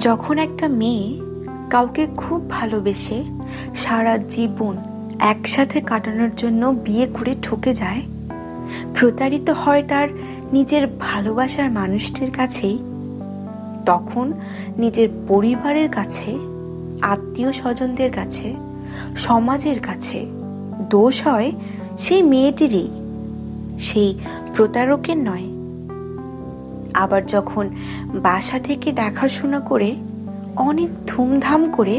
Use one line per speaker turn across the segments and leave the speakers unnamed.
যখন একটা মেয়ে কাউকে খুব ভালোবেসে সারা জীবন একসাথে কাটানোর জন্য বিয়ে করে ঠকে যায়, প্রতারিত হয় তার নিজের ভালোবাসার মানুষটির কাছেই, তখন নিজের পরিবারের কাছে, আত্মীয় স্বজনদের কাছে, সমাজের কাছে দোষ হয় সেই মেয়েটিরই, সেই প্রতারকের নয়। আবার যখন বাসা থেকে দেখাশোনা করে অনেক ধুমধাম করে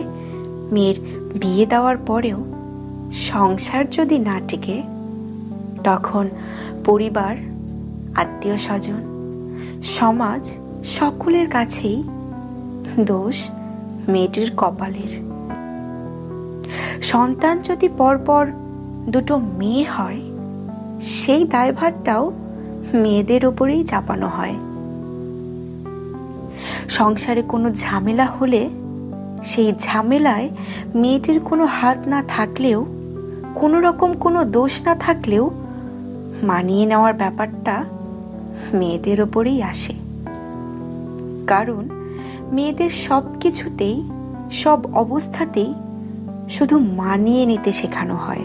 মেয়ের বিয়ে দেওয়ার পরেও সংসার যদি না টিকে, তখন পরিবার, আত্মীয় স্বজন, সমাজ সকলের কাছেই দোষ মেয়েটির কপালের। সন্তান যদি পরপর দুটো মেয়ে হয়, সেই দায়ভারটাও মেয়েদের ওপরেই চাপানো হয়। সংসারে কোনো ঝামেলা হলে সেই ঝামেলায় মেয়েটির কোনো হাত না থাকলেও, কোনো রকম কোনো দোষ না থাকলেও মানিয়ে নেওয়ার ব্যাপারটা মেয়েদের ওপরেই আসে। কারণ মেয়েদের সব কিছুতেই, সব অবস্থাতেই শুধু মানিয়ে নিতে শেখানো হয়।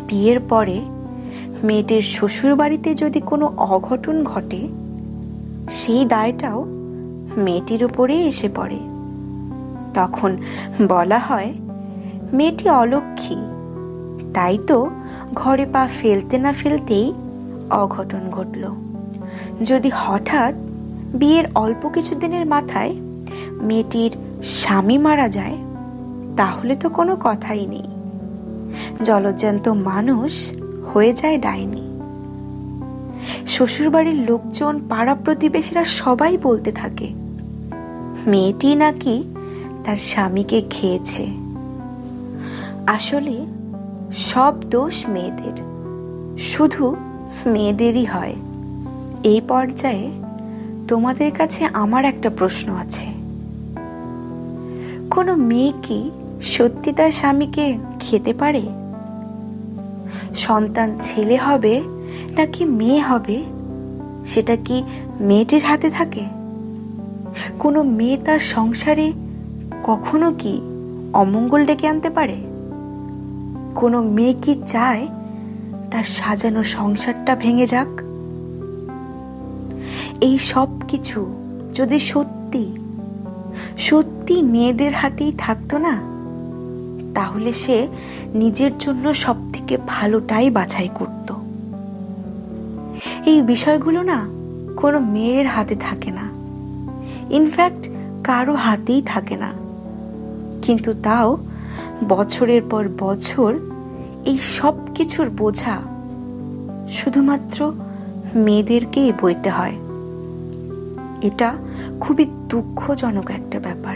বিয়ের পরে মেয়েটির শ্বশুর বাড়িতে যদি কোনো অঘটন ঘটে, সেই দায়টাও মেয়েটির উপরেই এসে পড়ে। তখন বলা হয় মেয়েটি অলক্ষী, তাই তো ঘরে পা ফেলতে না ফেলতেই অঘটন ঘটল। যদি হঠাৎ বিয়ের অল্প কিছুদিনের মাথায় মেয়েটির স্বামী মারা যায়, তাহলে তো কোনো কথাই নেই, জলজ্যান্ত মানুষ হয়ে যায় ডাইনি। শ্বশুরবাড়ির লোকজন, পাড়া প্রতিবেশীরা সবাই বলতে থাকে মেয়েটি নাকি তার স্বামীকে খেয়েছে। আসলে সব দোষ মেয়েদের, শুধু মেয়েদেরই হয়। এই পর্যায়ে তোমাদের কাছে আমার একটা প্রশ্ন আছে, কোনো মেয়ে কি সত্যি তার স্বামীকে খেতে পারে? সন্তান ছেলে হবে নাকি মেয়ে হবে, সেটা কি মেয়েটির হাতে থাকে? কোনো মেয়ে তার সংসারে কখনো কি অমঙ্গল ডেকে আনতে পারে? কোনো মেয়ে কি চায় তার সাজানো সংসারটা ভেঙে যাক? এই সব কিছু যদি সত্যি সত্যি মেয়েদের হাতেই থাকতো না, তাহলে সে নিজের জন্য সব থেকে ভালোটাই বাছাই করত। এই বিষয়গুলো না কোনো মেয়ের হাতে থাকে না, ইনফ্যাক্ট কারো হাতেই থাকে না। কিন্তু তাও বছরের পর বছর এই সব কিছুর বোঝা শুধুমাত্র মেয়েদেরকেই বইতে হয়। এটা খুবই দুঃখজনক একটা ব্যাপার।